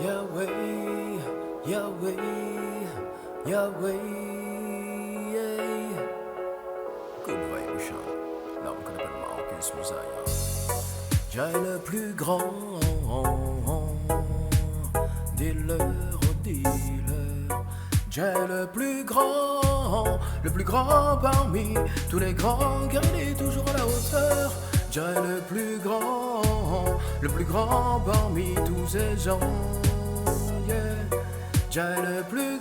Yahweh, Yahweh, Yahweh. Good vibration. L'homme qu'on appelle Marcus Messiah. Jah est le plus grand dealer, oh dealer. Jah est le plus grand parmi tous les grands, car il est toujours à la hauteur. Jah est le plus grand parmi tous ces gens. Yeah. Jah est le plus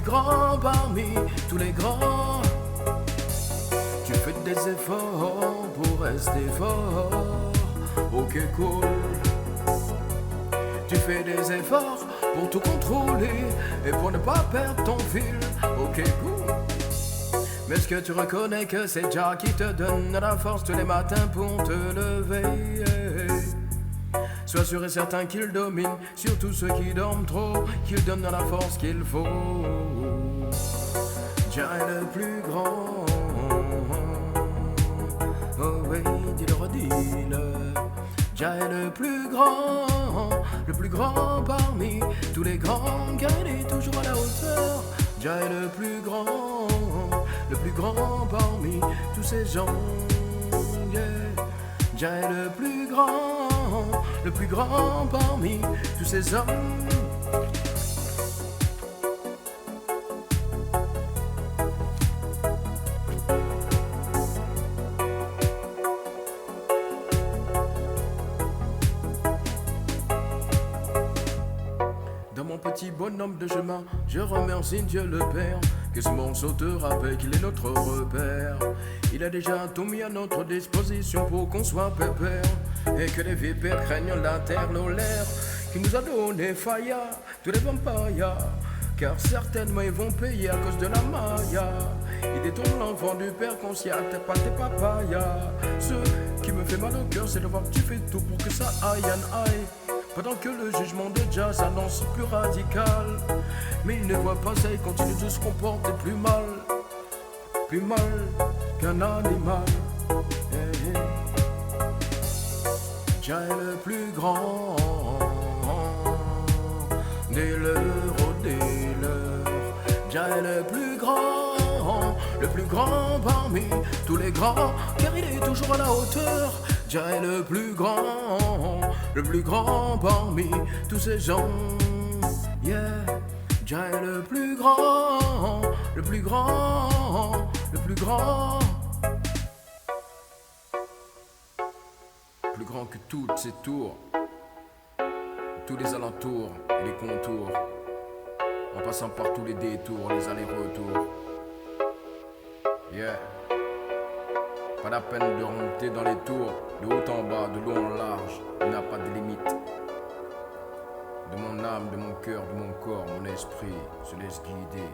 grand parmi tous les grands. Tu fais des efforts pour rester fort, ok cool. Tu fais des efforts pour tout contrôler et pour ne pas perdre ton fil, ok cool. Mais est-ce que tu reconnais que c'est Jah qui te donne la force tous les matins pour te lever? Sois sûr et certain qu'il domine surtout ceux qui dorment trop, qu'il donne la force qu'il faut. Jah est le plus grand, oh oui, dis-le, redis-le. Jah est le plus grand parmi tous les grands, car il est toujours à la hauteur. Jah est le plus grand parmi tous ces gens. Yeah. Jah est le plus grand parmi tous ces hommes. Dans mon petit bonhomme de chemin, je remercie Dieu le Père, que ce monde sautera avec, il est notre repère. Il a déjà tout mis à notre disposition pour qu'on soit pépère, et que les vipères craignent la terre, l'air, qui nous a donné failla, tous les vampires, car certainement ils vont payer à cause de la Maya. Il détourne l'enfant du père qu'on s'y attelle pas tes papayas. Ce qui me fait mal au cœur, c'est de voir que tu fais tout pour que ça aille en aille. Pendant que le jugement de Jah s'annonce plus radical, mais il ne voit pas ça, il continue de se comporter plus mal qu'un animal. Hey, hey. Jah est le plus grand dealer, oh dealer. Jah est le plus grand parmi tous les grands, car il est toujours à la hauteur. Jah est le plus grand parmi tous ces gens. Yeah. Jah est le plus grand plus grand que toutes ces tours, tous les alentours et les contours, en passant par tous les détours, les allers-retours. Yeah. Pas la peine de remonter dans les tours, de haut en bas, de long en large, il n'a pas de limite. De mon âme, de mon cœur, de mon corps, mon esprit se laisse guider.